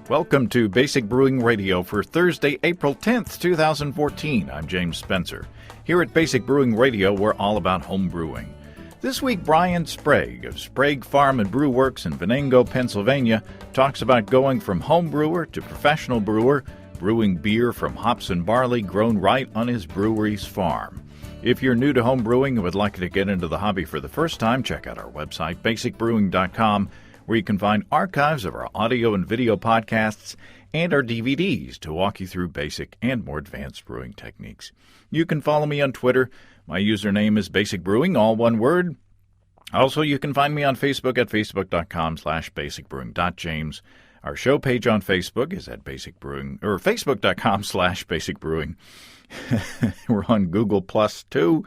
Welcome to Basic Brewing Radio for Thursday, April 10th, 2014. I'm James Spencer. Here at Basic Brewing Radio, we're all about home brewing. This week, Brian Sprague of Sprague Farm and Brew Works in Venango, Pennsylvania, talks about going from home brewer to professional brewer, brewing beer from hops and barley grown right on his brewery's farm. If you're new to home brewing and would like to get into the hobby for the first time, check out our website, basicbrewing.com, where you can find archives of our audio and video podcasts and our DVDs to walk you through basic and more advanced brewing techniques. You can follow me on Twitter. My username is Basic Brewing, all one word. Also, you can find me on Facebook at facebook.com/basicbrewing.james. Our show page on Facebook is at Basic Brewing, or facebook.com/basicbrewing. We're on Google Plus too.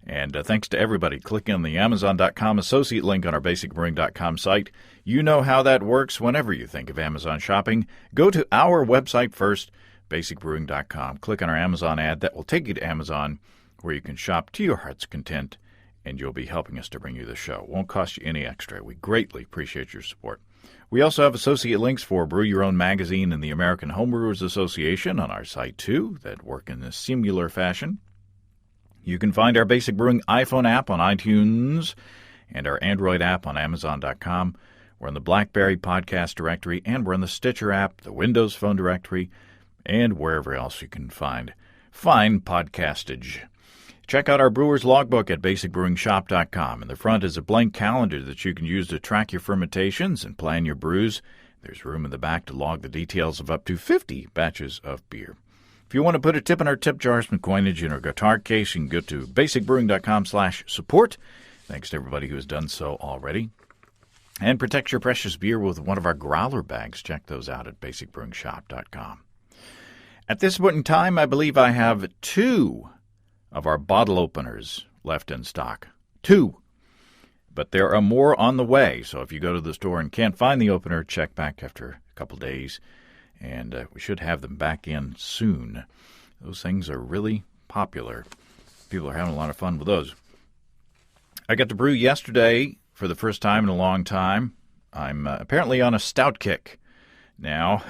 And thanks to everybody clicking on the Amazon.com associate link on our basicbrewing.com site. You know how that works. Whenever you think of Amazon shopping, go to our website first, basicbrewing.com. Click on our Amazon ad. That will take you to Amazon, where you can shop to your heart's content, and you'll be helping us to bring you the show. It won't cost you any extra. We greatly appreciate your support. We also have associate links for Brew Your Own magazine and the American Homebrewers Association on our site, too, that work in a similar fashion. You can find our Basic Brewing iPhone app on iTunes and our Android app on Amazon.com. We're in the BlackBerry podcast directory, and we're in the Stitcher app, the Windows Phone directory, and wherever else you can find fine podcastage. Check out our brewer's logbook at basicbrewingshop.com. In the front is a blank calendar that you can use to track your fermentations and plan your brews. There's room in the back to log the details of up to 50 batches of beer. If you want to put a tip in our tip jar, some coinage in our guitar case, you can go to basicbrewing.com/support. Thanks to everybody who has done so already. And protect your precious beer with one of our growler bags. Check those out at basicbrewingshop.com. At this point in time, I believe I have 2 of our bottle openers left in stock. 2. But there are more on the way, so if you go to the store and can't find the opener, check back after a couple days. And we should have them back in soon. Those things are really popular. People are having a lot of fun with those. I got to brew yesterday for the first time in a long time. I'm apparently on a stout kick now.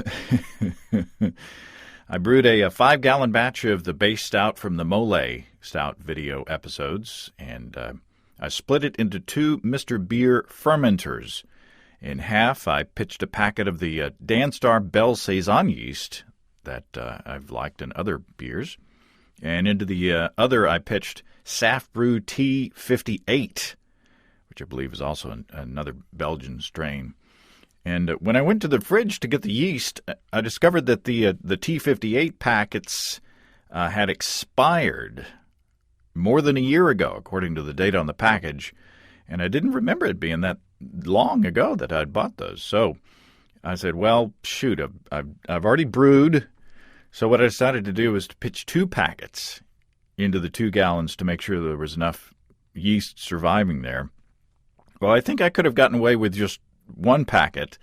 I brewed a 5-gallon batch of the base stout from the Mole Stout video episodes, and I split it into 2 Mr. Beer fermenters. In half, I pitched a packet of the Danstar Belle Saison yeast that I've liked in other beers. And into the other, I pitched Saf Brew T58, which I believe is also another Belgian strain. And when I went to the fridge to get the yeast, I discovered that the T58 packets had expired more than a year ago, according to the date on the package. And I didn't remember it being that long ago that I'd bought those. So I said, well, shoot, I've already brewed. So what I decided to do was to pitch 2 packets into the 2 gallons to make sure there was enough yeast surviving there. Well, I think I could have gotten away with just 1 packet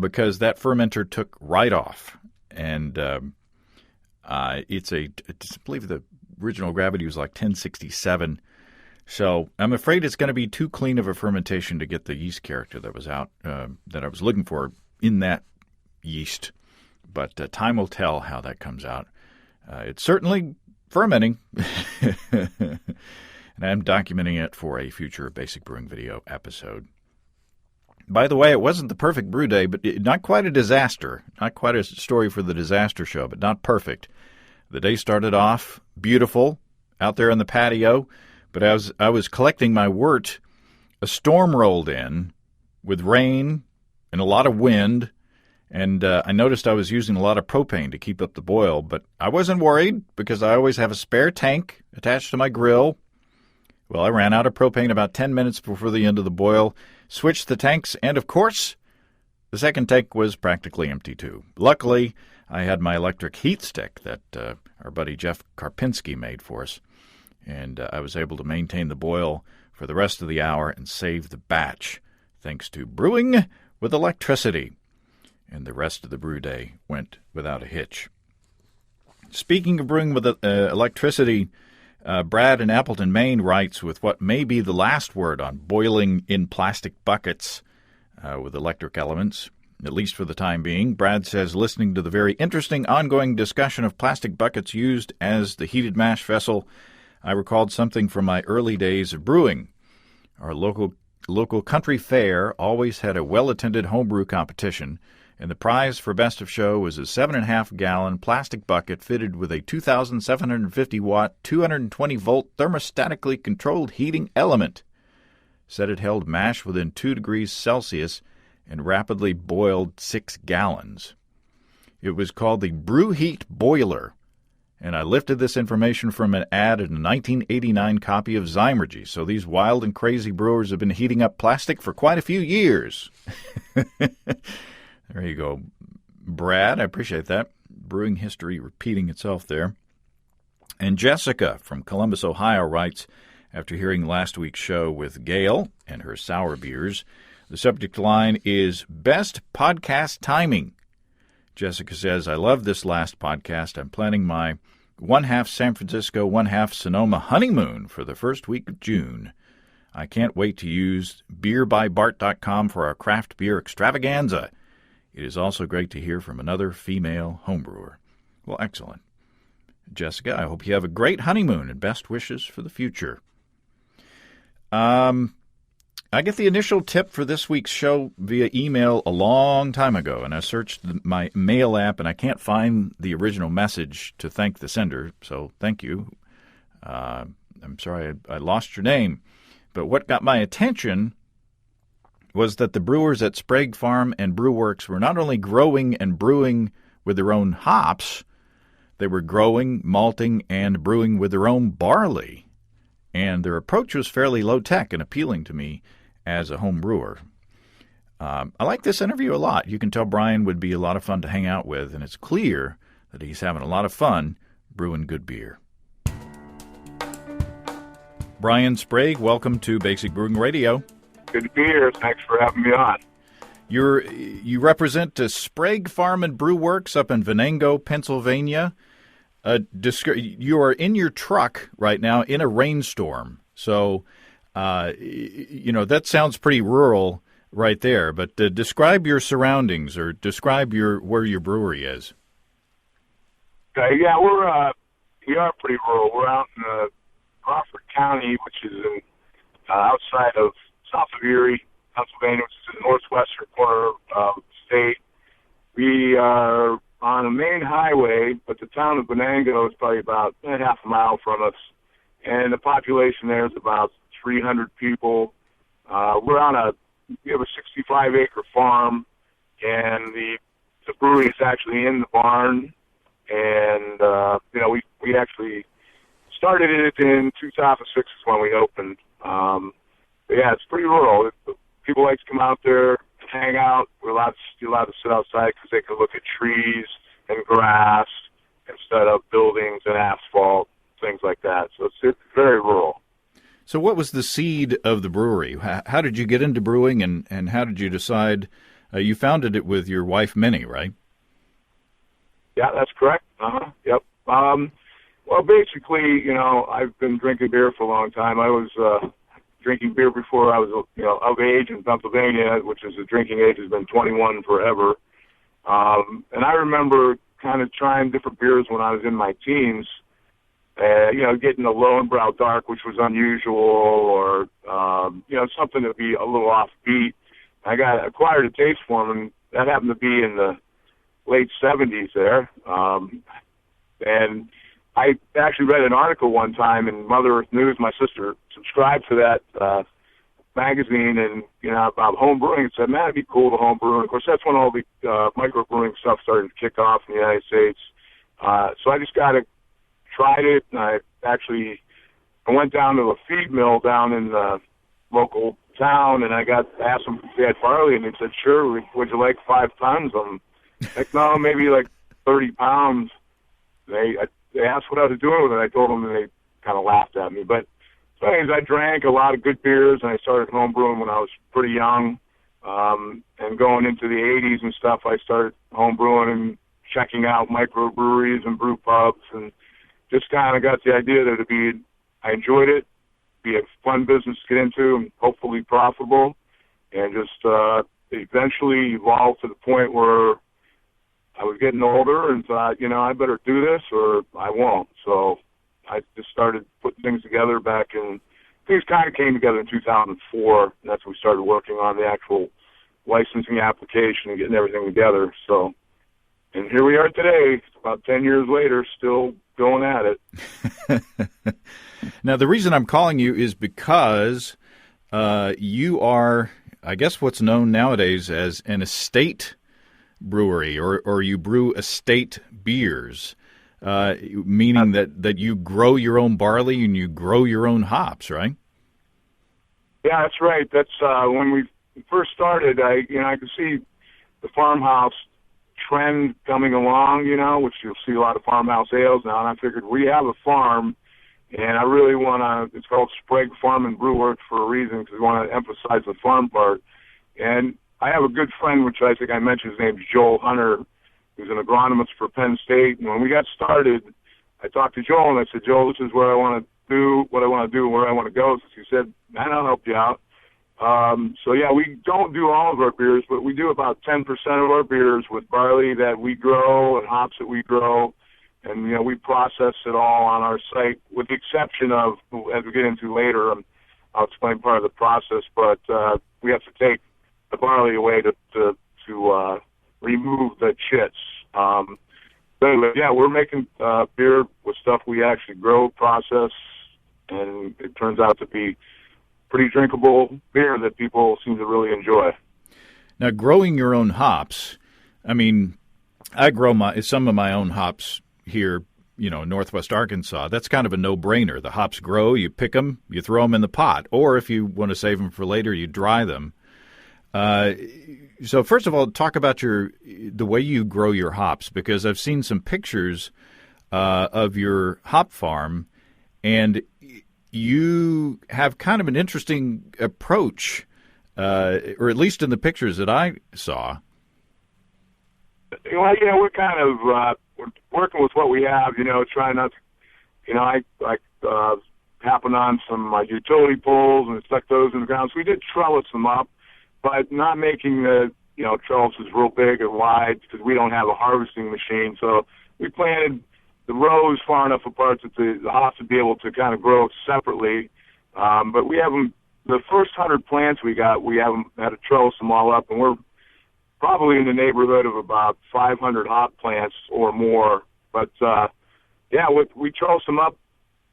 because that fermenter took right off. And I believe the original gravity was like 1067. So I'm afraid it's going to be too clean of a fermentation to get the yeast character that was out that I was looking for in that yeast. But time will tell how that comes out. It's certainly fermenting, and I'm documenting it for a future Basic Brewing video episode. By the way, it wasn't the perfect brew day, but not quite a disaster. Not quite a story for the disaster show, but not perfect. The day started off beautiful out there on the patio. But as I was collecting my wort, a storm rolled in with rain and a lot of wind, and I noticed I was using a lot of propane to keep up the boil. But I wasn't worried because I always have a spare tank attached to my grill. Well, I ran out of propane about 10 minutes before the end of the boil, switched the tanks, and of course, the second tank was practically empty too. Luckily, I had my electric heat stick that our buddy Jeff Karpinski made for us. And I was able to maintain the boil for the rest of the hour and save the batch, thanks to brewing with electricity. And the rest of the brew day went without a hitch. Speaking of brewing with electricity, Brad in Appleton, Maine writes with what may be the last word on boiling in plastic buckets with electric elements. at least for the time being. Brad says, listening to the very interesting ongoing discussion of plastic buckets used as the heated mash vessel, I recalled something from my early days of brewing. Our local country fair always had a well-attended homebrew competition, and the prize for best of show was a 7.5-gallon plastic bucket fitted with a 2,750-watt, 220-volt thermostatically controlled heating element. Said it held mash within 2 degrees Celsius and rapidly boiled 6 gallons. It was called the Brew Heat Boiler, and I lifted this information from an ad in a 1989 copy of Zymergy, so these wild and crazy brewers have been heating up plastic for quite a few years. There you go, Brad. I appreciate that. Brewing history repeating itself there. And Jessica from Columbus, Ohio writes, after hearing last week's show with Gail and her sour beers, the subject line is Best Podcast Timing. Jessica says, I love this last podcast. I'm planning my 1/2 San Francisco, 1/2 Sonoma honeymoon for the first week of June. I can't wait to use beerbybart.com for our craft beer extravaganza. It is also great to hear from another female homebrewer. Well, excellent. Jessica, I hope you have a great honeymoon and best wishes for the future. I get the initial tip for this week's show via email a long time ago, and I searched my mail app, and I can't find the original message to thank the sender, so thank you. I'm sorry I lost your name. But what got my attention was that the brewers at Sprague Farm and Brewworks were not only growing and brewing with their own hops, they were growing, malting, and brewing with their own barley. And their approach was fairly low-tech and appealing to me as a home brewer. I like this interview a lot. You can tell Brian would be a lot of fun to hang out with, and it's clear that he's having a lot of fun brewing good beer. Brian Sprague, welcome to Basic Brewing Radio. Good to be here. Thanks for having me on. You represent Sprague Farm and Brew Works up in Venango, Pennsylvania. You are in your truck right now in a rainstorm. So, that sounds pretty rural right there. But describe your surroundings or describe where your brewery is. Okay, yeah, we are pretty rural. We're out in Crawford County, which is outside of south of Erie, Pennsylvania, which is in the northwestern corner of the state. We are on a main highway, but the town of Venango is probably about half a mile from us, and the population there is about 300 people. We have a 65-acre farm, and the brewery is actually in the barn, and we actually started it in 2006 is when we opened. But yeah, it's pretty rural. People like to come out there, hang out. We're allowed to sit outside because they can look at trees and grass instead of buildings and asphalt, things like that. So it's very rural. So what was the seed of the brewery? How did you get into brewing, and how did you decide? You founded it with your wife, Minnie, right? Yeah, that's correct. Yep. Well, basically, I've been drinking beer for a long time. I was drinking beer before I was, of age in Pennsylvania, which is the drinking age has been 21 forever. And I remember kind of trying different beers when I was in my teens, getting a Lowenbrau Dark, which was unusual, or, something to be a little offbeat. I acquired a taste for them, and that happened to be in the late 70s there. And I actually read an article one time in Mother Earth News. My sister subscribed to that magazine, and about home brewing. It said, "Man, it'd be cool to home brew." And of course, that's when all the microbrewing stuff started to kick off in the United States. So I just tried it, and I went down to a feed mill down in the local town, and I asked them if they had barley, and they said, "Sure. Would you like 5 tons?" I'm like, "No, maybe like 30 pounds." They asked what I was doing with it. I told them, and they kind of laughed at me. But so anyways, I drank a lot of good beers, and I started homebrewing when I was pretty young. And going into the 80s and stuff, I started homebrewing and checking out microbreweries and brew pubs, and just kind of got the idea that I enjoyed it, be a fun business to get into, and hopefully profitable, and just eventually evolved to the point where I was getting older and thought, I better do this or I won't. So I just started putting things together things kind of came together in 2004, and that's when we started working on the actual licensing application and getting everything together. So, and here we are today, about 10 years later, still going at it. Now, the reason I'm calling you is because you are, I guess, what's known nowadays as an estate brewery, or you brew estate beers, meaning that you grow your own barley and you grow your own hops, right? Yeah, that's right. That's when we first started. I could see the farmhouse trend coming along, which you'll see a lot of farmhouse ales now. And I figured we have a farm, and I really want to. It's called Sprague Farm and Brew Works for a reason, because we want to emphasize the farm part. And I have a good friend, which I think I mentioned. His name's Joel Hunter, who's an agronomist for Penn State. And when we got started, I talked to Joel, and I said, Joel, this is where I want to do, what I want to do, where I want to go. So he said, man, I'll help you out. So, yeah, we don't do all of our beers, but we do about 10% of our beers with barley that we grow and hops that we grow. And, we process it all on our site, with the exception of, as we get into later, I'll explain part of the process, but we have to take the barley away to remove the chits. But anyway, yeah, we're making beer with stuff we actually grow, process, and it turns out to be pretty drinkable beer that people seem to really enjoy. Now, growing your own hops, I mean, I grow some of my own hops here, in Northwest Arkansas. That's kind of a no-brainer. The hops grow, you pick them, you throw them in the pot, or if you want to save them for later, you dry them. So first of all, talk about the way you grow your hops, because I've seen some pictures of your hop farm, and you have kind of an interesting approach, or at least in the pictures that I saw. Well, we're kind of we're working with what we have, trying not to, I happened on some utility poles and stuck those in the ground. So we did trellis them up, but not making the, trellises real big and wide, because we don't have a harvesting machine. So we planted the rows far enough apart that the hops would be able to kind of grow separately. But we haven't, the first 100 plants we haven't had to trellis them all up, and we're probably in the neighborhood of about 500 hop plants or more. But, we trellis them up,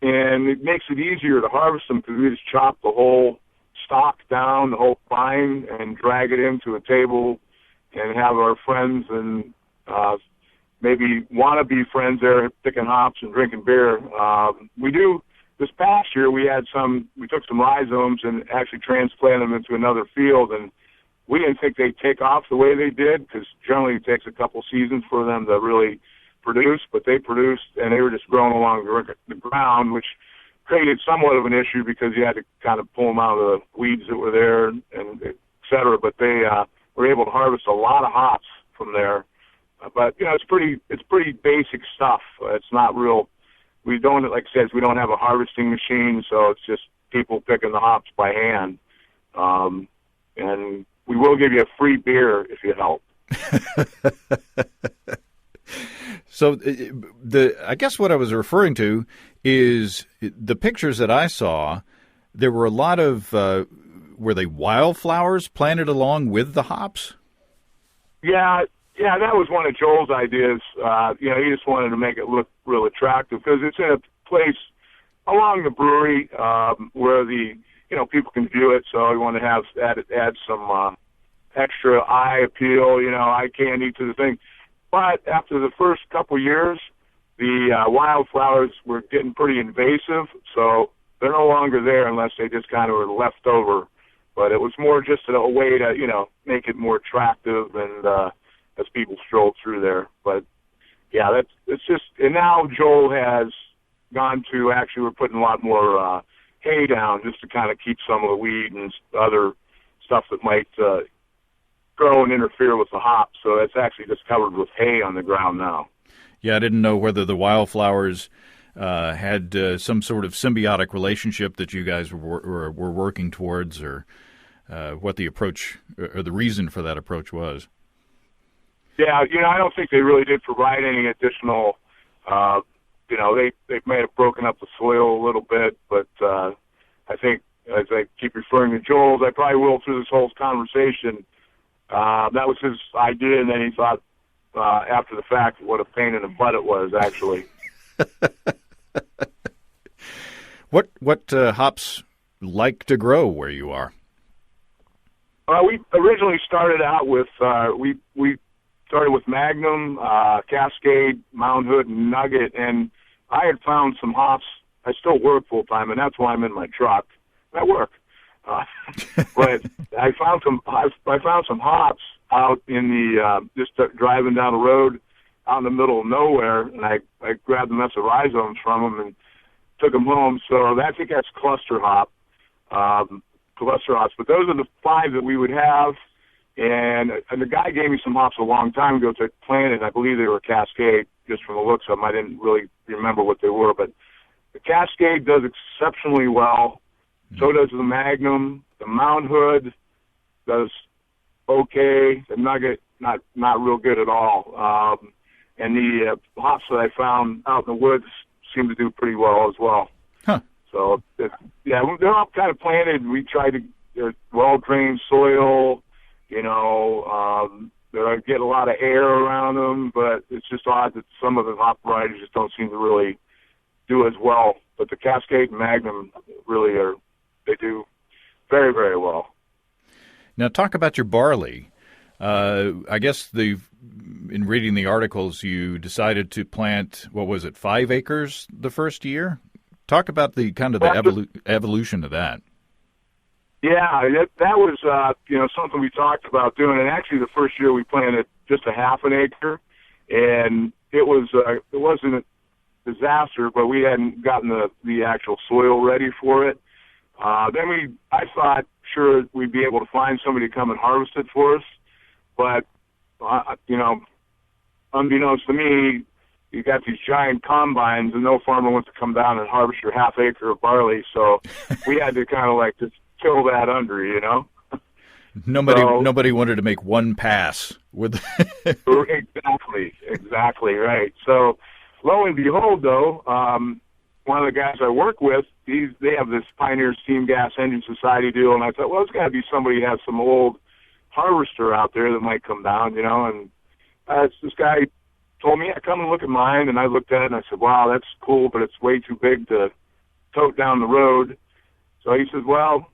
and it makes it easier to harvest them, because we just chop the whole stalk down, the whole vine, and drag it into a table and have our friends and maybe wannabe friends there picking hops and drinking beer. This past year, we took some rhizomes and actually transplanted them into another field, and we didn't think they'd take off the way they did, because generally it takes a couple seasons for them to really produce, but they produced, and they were just growing along the ground, which created somewhat of an issue, because you had to kind of pull them out of the weeds that were there, and et cetera. But they were able to harvest a lot of hops from there. But it's pretty basic stuff. It's not real. We don't, like I said, we don't have a harvesting machine, so it's just people picking the hops by hand. And we will give you a free beer if you help. So I guess what I was referring to is the pictures that I saw. There were a lot of were they wildflowers planted along with the hops? Yeah, that was one of Joel's ideas. He just wanted to make it look real attractive, because it's in a place along the brewery where the people can view it. So we want to add some extra eye appeal, eye candy to the thing. But after the first couple years, the wildflowers were getting pretty invasive, so they're no longer there unless they just kind of were left over. But it was more just a way to, make it more attractive and as people stroll through there. But, yeah, it's just – and now Joel has gone to – actually, we're putting a lot more hay down just to kind of keep some of the weed and other stuff that might grow and interfere with the hops. So it's actually just covered with hay on the ground now. Yeah, I didn't know whether the wildflowers had some sort of symbiotic relationship that you guys were working towards, or what the approach or the reason for that approach was. Yeah, I don't think they really did provide any additional. They may have broken up the soil a little bit, but I think as I keep referring to Joel's, I probably will through this whole conversation. That was his idea, and then he thought after the fact what a pain in the butt it was, actually. What hops like to grow where you are? We originally started out with we started with Magnum, Cascade, Mound Hood, and Nugget, and I had found some hops. I still work full time, and that's why I'm in my truck. I work, but I found some hops out in the just driving down the road out in the middle of nowhere, and I grabbed a mess of rhizomes from them and took them home. So I think that's cluster hops. But those are the 5 that we would have. And the guy gave me some hops a long time ago to plant it. I believe they were Cascade, just from the looks of them. I didn't really remember what they were, but the Cascade does exceptionally well. So does the Magnum. The Mound Hood does okay. The Nugget, not real good at all. And the hops that I found out in the woods seem to do pretty well as well. Huh. So, they're all kind of planted. We try to well-drained soil. They get a lot of air around them, but it's just odd that some of the hop varieties just don't seem to really do as well. But the Cascade and Magnum really they do very, very well. Now, talk about your barley. I guess in reading the articles, you decided to plant, 5 acres the first year? Talk about the kind of the evolution of that. Yeah, that was something we talked about doing. And actually, the first year we planted just a half an acre, and it wasn't a disaster, but we hadn't gotten the actual soil ready for it. Then I thought sure we'd be able to find somebody to come and harvest it for us, but unbeknownst to me, you got these giant combines, and no farmer wants to come down and harvest your half acre of barley. So we had to kind of just kill that under, Nobody wanted to make one pass with. Exactly right. So lo and behold, though, one of the guys I work with, they have this Pioneer Steam Gas Engine Society deal, and I thought, well, it's got to be somebody who has some old harvester out there that might come down, and this guy told me, come and look at mine, and I looked at it, and I said, wow, that's cool, but it's way too big to tote down the road. So he says, well,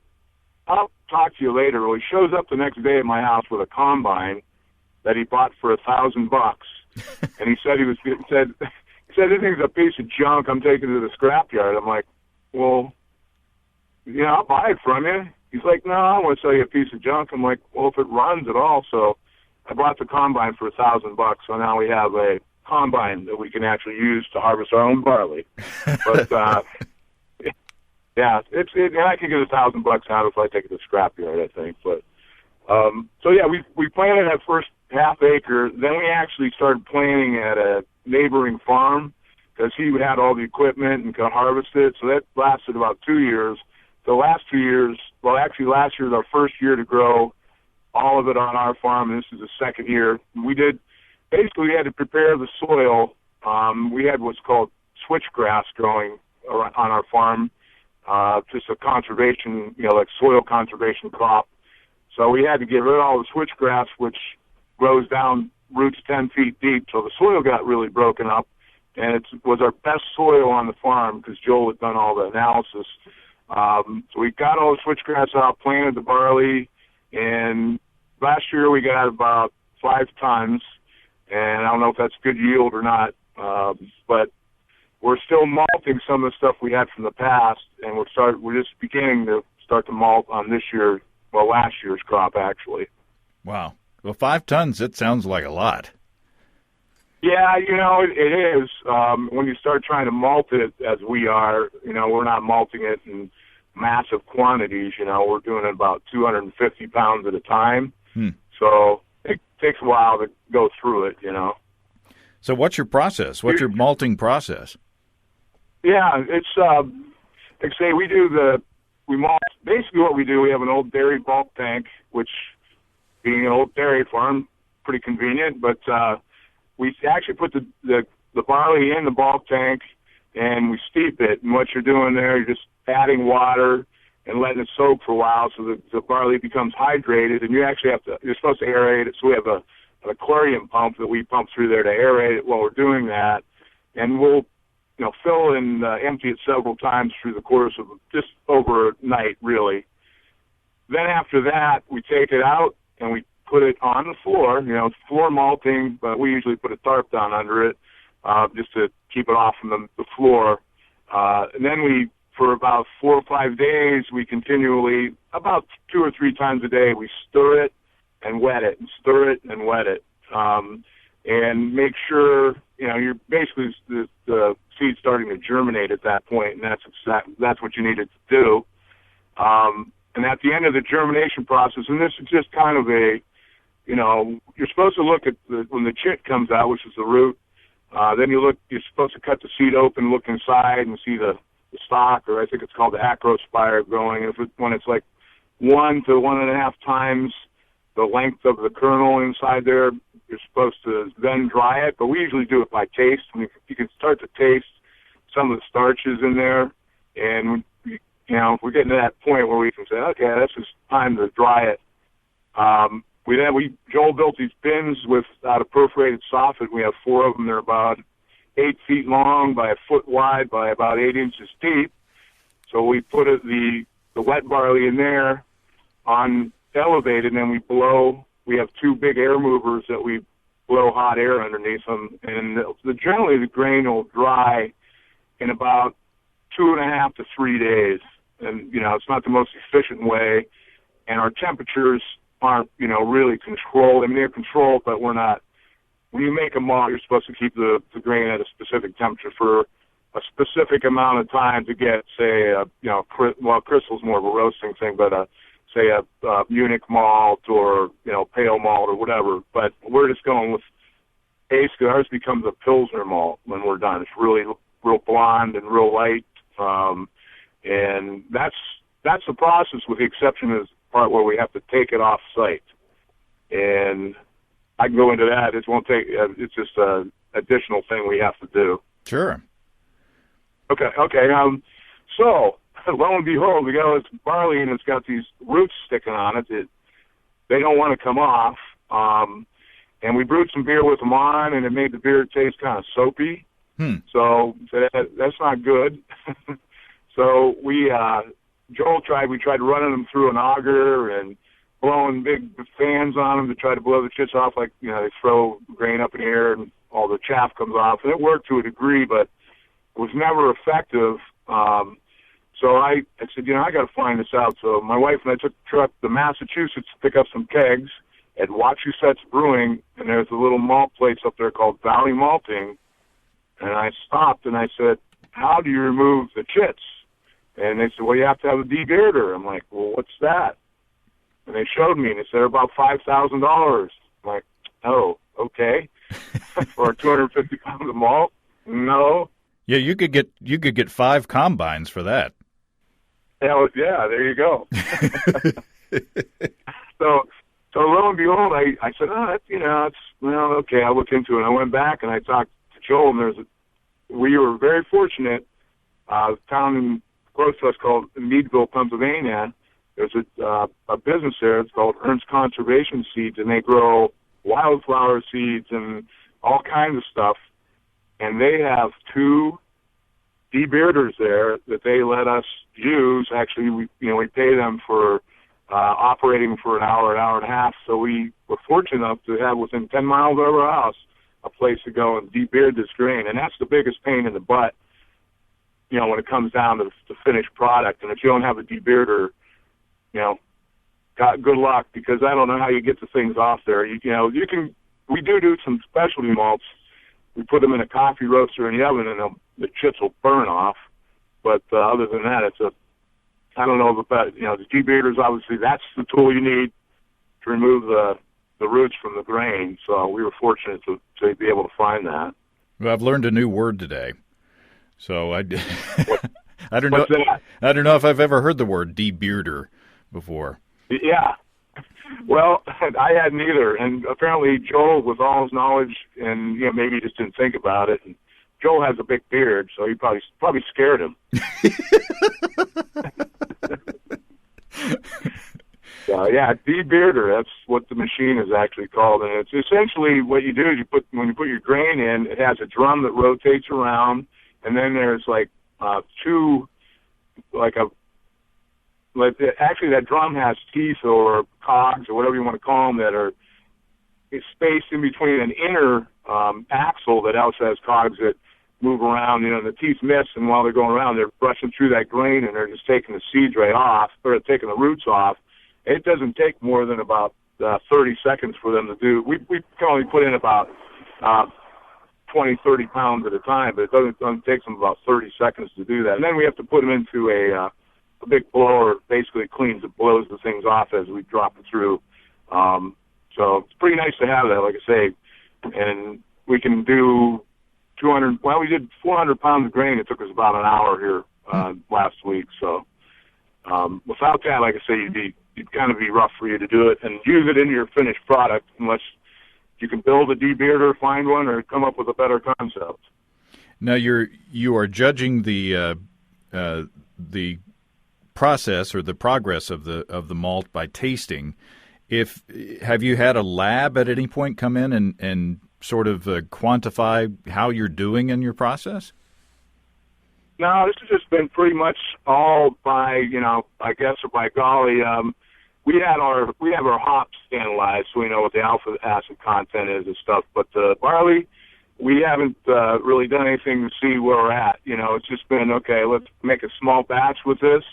I'll talk to you later. Well, he shows up the next day at my house with a combine that he bought for $1,000, and he said he said this thing's a piece of junk. I'm taking it to the scrapyard. I'm like, well, I'll buy it from you. He's like, no, I don't want to sell you a piece of junk. I'm like, well, if it runs at all. So I bought the combine for $1,000. So now we have a combine that we can actually use to harvest our own barley. But yeah, and I can get $1,000 out if I take it to the scrapyard, I think. But so yeah, we planted that first half acre. Then we actually started planting at a neighboring farm because he had all the equipment and could harvest it. So that lasted about 2 years. The last 2 years, well, actually last year was our first year to grow all of it on our farm, and this is the second year. We had to prepare the soil. We had what's called switchgrass growing on our farm, just a conservation, like soil conservation crop. So we had to get rid of all the switchgrass, which grows down roots 10 feet deep. So the soil got really broken up, and it was our best soil on the farm because Joel had done all the analysis. So we got all the switchgrass out, planted the barley, and last year we got about 5 tons, and I don't know if that's good yield or not, but we're still malting some of the stuff we had from the past, and we're just beginning to start to malt on last year's crop, actually. Wow. Well, 5 tons, that sounds like a lot. Yeah, it is. When you start trying to malt it, as we are, we're not malting it in massive quantities. We're doing it about 250 pounds at a time. So it takes a while to go through it, So what's your process? What's your malting process? Yeah, it's like say we do we malt. Basically, what we do, we have an old dairy bulk tank, which, being an old dairy farm, pretty convenient. But we actually put the barley in the bulk tank, and we steep it. And what you're doing there, you're just adding water and letting it soak for a while, so that the barley becomes hydrated. And you actually you're supposed to aerate it. So we have an aquarium pump that we pump through there to aerate it while we're doing that. And we'll fill and empty it several times through the course of just overnight, really. Then after that, we take it out and we put it on the floor. It's floor malting, but we usually put a tarp down under it just to keep it off from the floor. And then for about 4 or 5 days, we continually, about 2 or 3 times a day, we stir it and wet it, and stir it and wet it. And make sure, you're basically the seed's starting to germinate at that point, and that's what you needed to do. And at the end of the germination process, and this is just kind of you're supposed to look at when the chit comes out, which is the root. Then you're supposed to cut the seed open, look inside, and see the stalk, or I think it's called the acrospire, growing. And when it's like 1 to 1.5 times the length of the kernel inside there, you're supposed to then dry it. But we usually do it by taste. I mean, you can start to taste some of the starches in there, and we're getting to that point where we can say, okay, that's just time to dry it. Joel built these bins out of perforated soffit. We have 4 of them. They're about 8 feet long by 1 foot wide by about 8 inches deep. So we put the wet barley in there on elevated, and then we have 2 big air movers that we blow hot air underneath them, and generally the grain will dry in about 2.5 to 3 days. And it's not the most efficient way, and our temperatures aren't really controlled. I mean, they're controlled, but we're not. When you make a malt, you're supposed to keep the grain at a specific temperature for a specific amount of time to get, say, crystal's more of a roasting thing, but say a Munich malt or pale malt or whatever. But we're just going with basically ours becomes a Pilsner malt when we're done. It's really real blonde and real light, and that's the process, with the exception of the part where we have to take it off site. And I can go into that. It won't take. It's just an additional thing we have to do. Sure. Okay. So lo and behold, we got this barley, and it's got these roots sticking on it that they don't want to come off. And we brewed some beer with them on, and it made the beer taste kind of soapy. So that's not good. So we tried running them through an auger and blowing big fans on them to try to blow the chits off, like, they throw grain up in the air and all the chaff comes off. And it worked to a degree, but it was never effective. So I said, I got to find this out. So my wife and I took the truck to Massachusetts to pick up some kegs at Wachusett's Brewing, and there's a little malt place up there called Valley Malting. And I stopped and I said, how do you remove the chits? And they said, well, you have to have a debearder. I'm like, well, what's that? And they showed me, and they said, they're about $5,000. I'm like, oh, okay. For 250 pounds of malt? No. Yeah, you could get 5 combines for that. Yeah, there you go. So lo and behold, I said, okay, I'll look into it. I went back and I talked to Joel, and we were very fortunate. A town close to us called Meadville, Pennsylvania. There's a business there. It's called Ernst Conservation Seeds, and they grow wildflower seeds and all kinds of stuff. And they have 2 debearders there that they let us use. Actually, we pay them for operating for an hour and a half. So we were fortunate enough to have within 10 miles of our house a place to go and debeard this grain. And that's the biggest pain in the butt, when it comes down to the finished product. And if you don't have a debearder, good luck, because I don't know how you get the things off there. We do some specialty malts. We put them in a coffee roaster in the oven, and the chits will burn off. But other than that, I don't know about, the debearders, obviously, that's the tool you need to remove the roots from the grain. So we were fortunate to be able to find that. Well, I've learned a new word today. So I I don't know. What's that? I don't know if I've ever heard the word debearder before. Yeah. Well, I hadn't either, and apparently Joel, with all his knowledge, and maybe he just didn't think about it. And Joel has a big beard, so he probably scared him. Yeah, debearder. That's what the machine is actually called, and it's essentially what you do is when you put your grain in, it has a drum that rotates around, and then there's actually that drum has teeth or cogs or whatever you want to call them that are spaced in between an inner axle that also has cogs that move around. The teeth miss, and while they're going around, they're brushing through that grain, and they're just taking the seeds right off, or taking the roots off. It doesn't take more than about 30 seconds for them to do. We can only put in about 20, 30 pounds at a time, but it doesn't take them about 30 seconds to do that. And then we have to put them into a big blower. Basically blows the things off as we drop it through. So it's pretty nice to have that, like I say. And we can do 200. Well, we did 400 pounds of grain. It took us about an hour here last week. So without that, like I say, it'd kind of be rough for you to do it and use it in your finished product unless you can build a debearder, find one, or come up with a better concept. Now you are judging the process or the progress of the malt by tasting. Have you had a lab at any point come in and sort of quantify how you're doing in your process? No, this has just been pretty much all by, I guess, or by golly. We have our hops analyzed, so we know what the alpha acid content is and stuff. But the barley, we haven't really done anything to see where we're at. It's just been, okay, let's make a small batch with this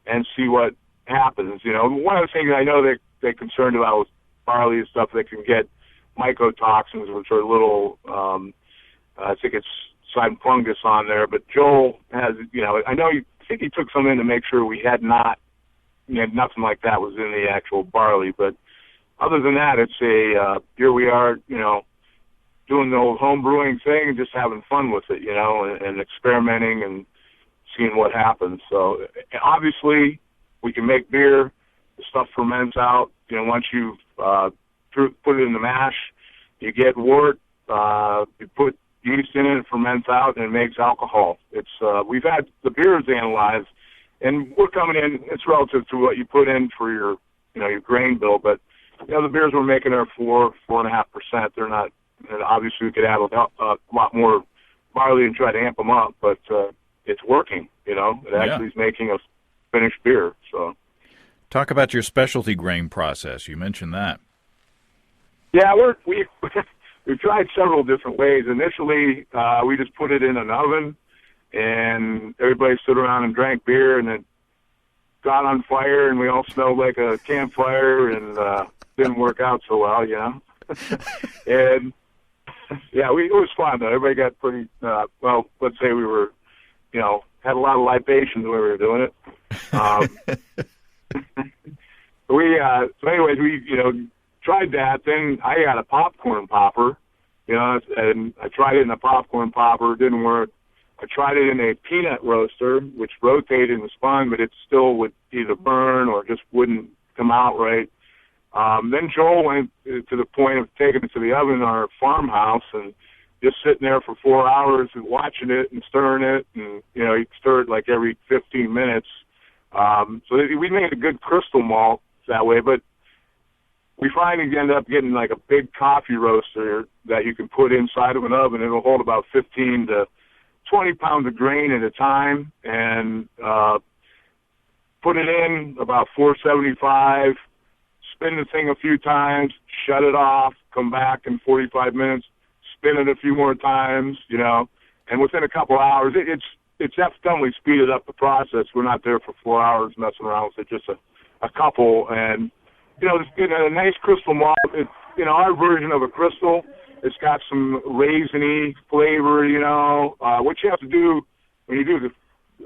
and see what happens. One of the things I know they're concerned about with barley is stuff that can get mycotoxins, which are little, I think it's cytokine fungus on there. But Joel has, I think he took some in to make sure we had nothing like that was in the actual barley. But other than that, it's here we are, doing the old home brewing thing and just having fun with it, and experimenting and seeing what happens. So obviously we can make beer. The stuff ferments out. Once you've put it in the mash, you get wort. You put yeast in it, it ferments out, and it makes alcohol. It's we've had the beers analyzed, and we're coming in. It's relative to what you put in for your your grain bill, but the beers we're making are 4.5%. They're not. Obviously, we could add a lot more barley and try to amp them up, but it's working. It actually is making a finished beer. So, talk about your specialty grain process. You mentioned that. Yeah, we've tried several different ways. Initially, we just put it in an oven, and everybody stood around and drank beer, and it got on fire, and we all smelled like a campfire, and didn't work out so well, And yeah, it was fun though. Everybody got pretty well. Let's say we were, had a lot of libations when we were doing it. So anyways, we tried that. Then I got a popcorn popper, and I tried it in a popcorn popper. It didn't work. I tried it in a peanut roaster, which rotated and spun, but it still would either burn or just wouldn't come out right. Then Joel went to the point of taking it to the oven in our farmhouse and just sitting there for 4 hours and watching it and stirring it. And, he'd stir it like every 15 minutes. So we made a good crystal malt that way, but we finally ended up getting like a big coffee roaster that you can put inside of an oven. It'll hold about 15 to 20 pounds of grain at a time, and put it in about 475, spin the thing a few times, shut it off, come back in 45 minutes, spin it a few more times, and within a couple hours, it's definitely speeded up the process. We're not there for 4 hours messing around with it, just a couple, and it's a nice crystal malt. It's our version of a crystal. It's got some raisiny flavor. What you have to do when you do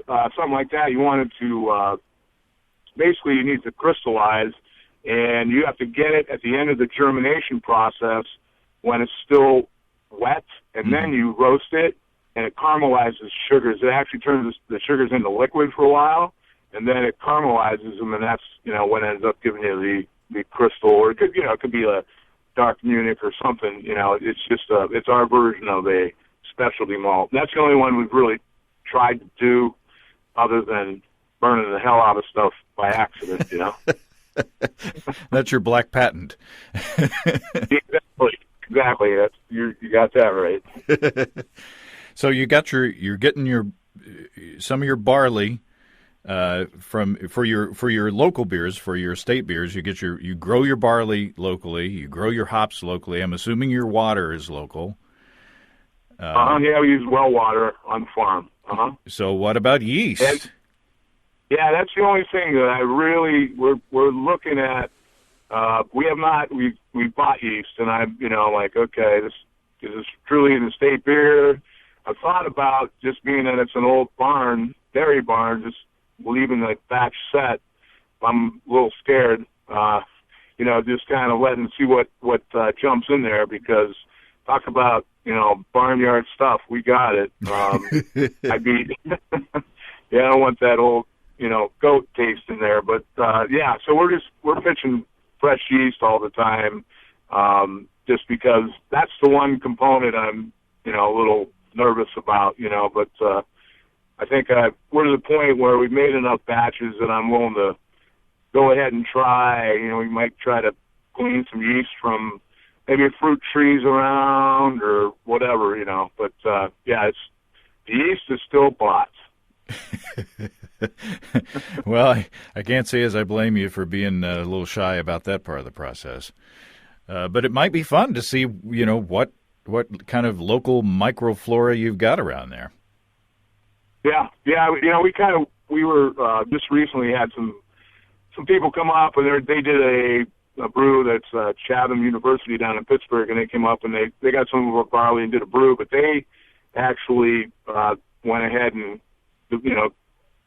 something like that, you want it to basically you need to crystallize, and you have to get it at the end of the germination process when it's still wet, and then you roast it, and it caramelizes sugars. It actually turns the sugars into liquid for a while, and then it caramelizes them, and that's, what ends up giving you the crystal, or it could be a dark Munich or something. It's just it's our version of a specialty malt. And that's the only one we've really tried to do, other than burning the hell out of stuff by accident. That's your black patent. Exactly. You got that right. So you're getting some of your barley for your local beers, for your estate beers. You grow your barley locally, you grow your hops locally. I'm assuming your water is local. Yeah, we use well water on the farm. So what about yeast? Yeah, that's the only thing that I really we're looking at. We have not. We bought yeast, and I'm okay, this is truly an estate beer. I thought about, just being that it's an old dairy barn, just leaving the batch set. I'm a little scared, just kind of letting see what jumps in there, because talk about barnyard stuff. We got it. I don't want that old goat taste in there, but so we're pitching fresh yeast all the time, just because that's the one component I'm a little nervous about, but I think we're to the point where we've made enough batches that I'm willing to go ahead and try. We might try to glean some yeast from maybe fruit trees around or whatever, but the yeast is still bought. Well, I can't say as I blame you for being a little shy about that part of the process. But it might be fun to see, what kind of local microflora you've got around there. Yeah. We were just recently had some people come up, and they did a brew that's Chatham University down in Pittsburgh, and they came up and they got some of our barley and did a brew, but they actually went ahead and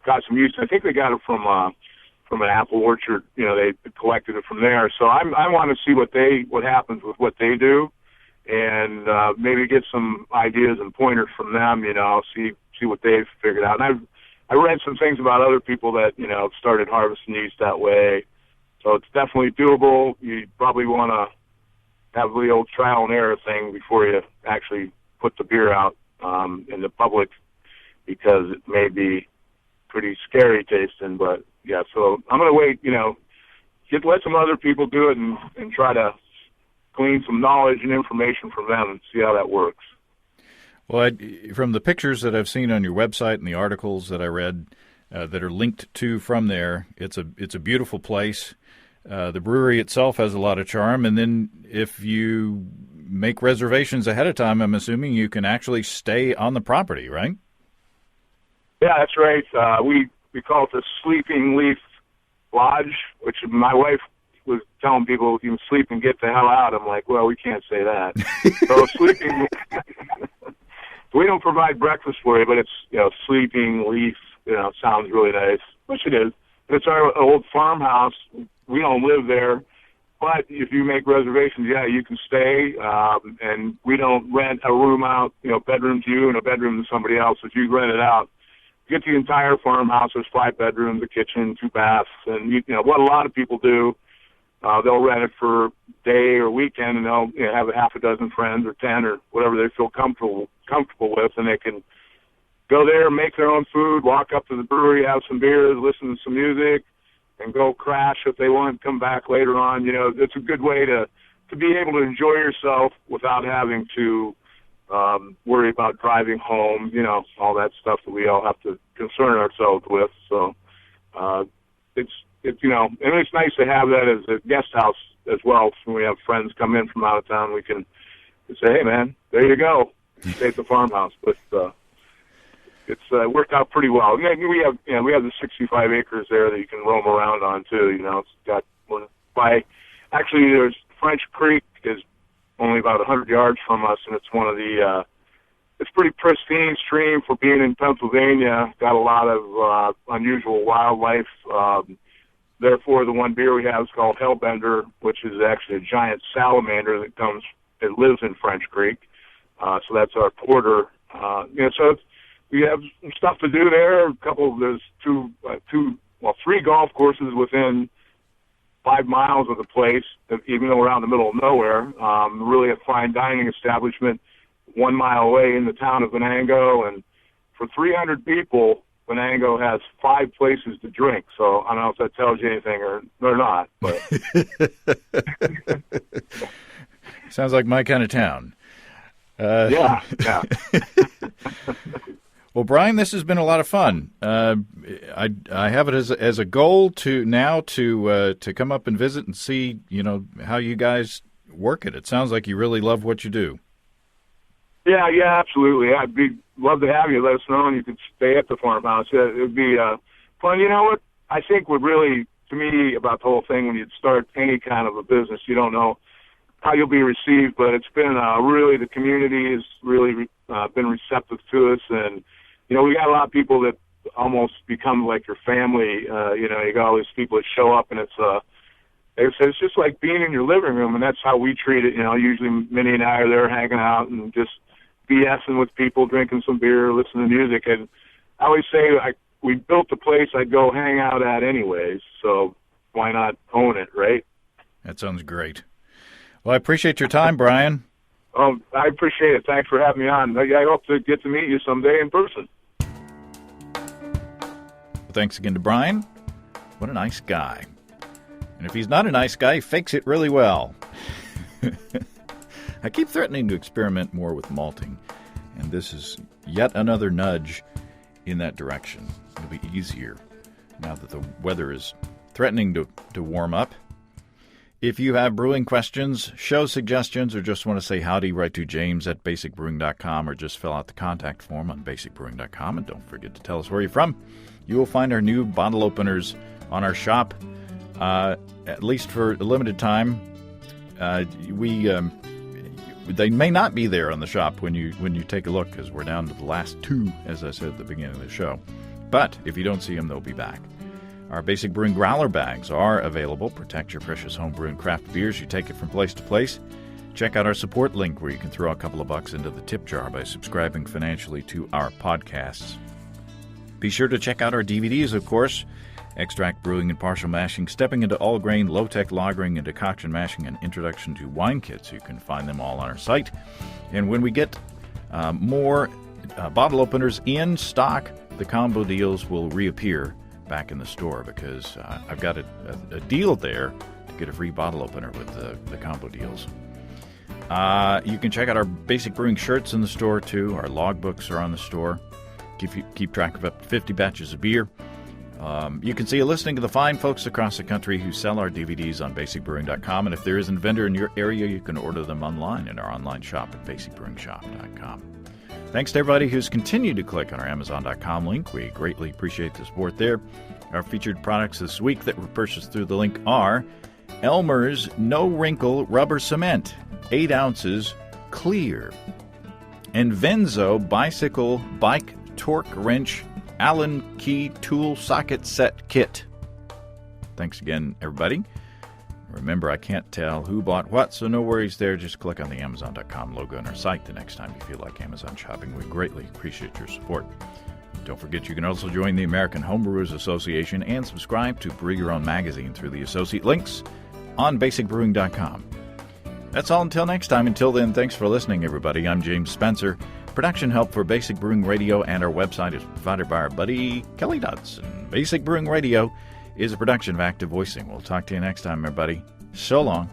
got some yeast. I think they got it from an apple orchard. They collected it from there. So I want to see what happens with what they do, and maybe get some ideas and pointers from them. See what they've figured out. And I read some things about other people that started harvesting yeast that way. So it's definitely doable. You probably want to have the old trial and error thing before you actually put the beer out in the public, because it may be pretty scary tasting. But yeah, so I'm going to wait, let some other people do it and try to glean some knowledge and information from them and see how that works. Well, from the pictures that I've seen on your website and the articles that I read that are linked to from there, it's a beautiful place. The brewery itself has a lot of charm, and then if you make reservations ahead of time, I'm assuming you can actually stay on the property, right? Yeah, that's right. We call it the Sleeping Leaf Lodge, which my wife was telling people, you can sleep and get the hell out. I'm like, well, we can't say that. So Sleeping we don't provide breakfast for you, but it's, Sleeping Leaf, sounds really nice, which it is. It's our old farmhouse. We don't live there, but if you make reservations, you can stay, and we don't rent a room out, bedroom to you and a bedroom to somebody else. If you rent it out, you get the entire farmhouse. There's 5 bedrooms, a kitchen, 2 baths, and what a lot of people do, they'll rent it for day or weekend, and they'll have a half a dozen friends or 10 or whatever they feel comfortable with, and they can go there, make their own food, walk up to the brewery, have some beers, listen to some music, and go crash if they want, come back later on. It's a good way to be able to enjoy yourself without having to worry about driving home, all that stuff that we all have to concern ourselves with. So it's and it's nice to have that as a guest house as well. So when we have friends come in from out of town, we can say, hey, man, there you go. Stay at the farmhouse. But it's worked out pretty well. We have the 65 acres there that you can roam around on too. It's got there's French Creek is only about 100 yards from us, and it's one of the it's pretty pristine stream for being in Pennsylvania. Got a lot of unusual wildlife. Therefore, the one beer we have is called Hellbender, which is actually a giant salamander that lives in French Creek. So that's our porter So we have some stuff to do there. There's three golf courses within 5 miles of the place, even though we're out in the middle of nowhere. Really a fine dining establishment 1 mile away in the town of Venango. And for 300 people, Venango has 5 places to drink. So I don't know if that tells you anything or not. But sounds like my kind of town. Yeah. Well, Brian, this has been a lot of fun. I have it as a goal to come up and visit and see, how you guys work it. It sounds like you really love what you do. Yeah, absolutely. I'd love to have you. Let us know, and you could stay at the farmhouse. It would be fun. You know what? I think what really, to me, about the whole thing, when you start any kind of a business, you don't know how you'll be received, but it's been really, the community has really been receptive to us, and we got a lot of people that almost become like your family. You got all these people that show up, and it's just like being in your living room, and that's how we treat it. Usually Minnie and I are there hanging out and just BSing with people, drinking some beer, listening to music. And I always say, we built the place I'd go hang out at anyways, so why not own it, right? That sounds great. Well, I appreciate your time, Brian. I appreciate it. Thanks for having me on. I hope to get to meet you someday in person. Thanks again to Brian. What a nice guy. And if he's not a nice guy, he fakes it really well. I keep threatening to experiment more with malting, and this is yet another nudge in that direction. It'll be easier now that the weather is threatening to warm up. If you have brewing questions, show suggestions, or just want to say howdy, write to james@basicbrewing.com or just fill out the contact form on basicbrewing.com. And don't forget to tell us where you're from. You will find our new bottle openers on our shop, at least for a limited time. They may not be there on the shop when you take a look, because we're down to the last 2, as I said at the beginning of the show. But if you don't see them, they'll be back. Our Basic Brewing growler bags are available. Protect your precious home brew and craft beers. You take it from place to place. Check out our support link where you can throw a couple of bucks into the tip jar by subscribing financially to our podcasts. Be sure to check out our DVDs, of course. Extract Brewing and Partial Mashing, Stepping into All Grain, Low-Tech Lagering and Decoction Mashing, and Introduction to Wine Kits. You can find them all on our site. And when we get more bottle openers in stock, the combo deals will reappear back in the store, because I've got a deal there to get a free bottle opener with the combo deals. You can check out our Basic Brewing shirts in the store, too. Our logbooks are on the store. Keep track of up to 50 batches of beer. You can see a listing of the fine folks across the country who sell our DVDs on basicbrewing.com, and if there isn't a vendor in your area, you can order them online in our online shop at basicbrewingshop.com. Thanks to everybody who's continued to click on our Amazon.com link. We greatly appreciate the support there. Our featured products this week that were purchased through the link are Elmer's No Wrinkle Rubber Cement, 8 ounces, clear, and Venzo Bicycle Bike Torque Wrench Allen Key Tool Socket Set Kit. Thanks again, everybody. Remember, I can't tell who bought what, so no worries there. Just click on the Amazon.com logo on our site the next time you feel like Amazon shopping. We greatly appreciate your support. Don't forget you can also join the American Homebrewers Association and subscribe to Brew Your Own magazine through the associate links on basicbrewing.com. That's all until next time. Until then, thanks for listening, everybody. I'm James Spencer. Production help for Basic Brewing Radio and our website is provided by our buddy Kelly Dodson. Basic Brewing Radio is a production of Active Voicing. We'll talk to you next time, everybody. So long.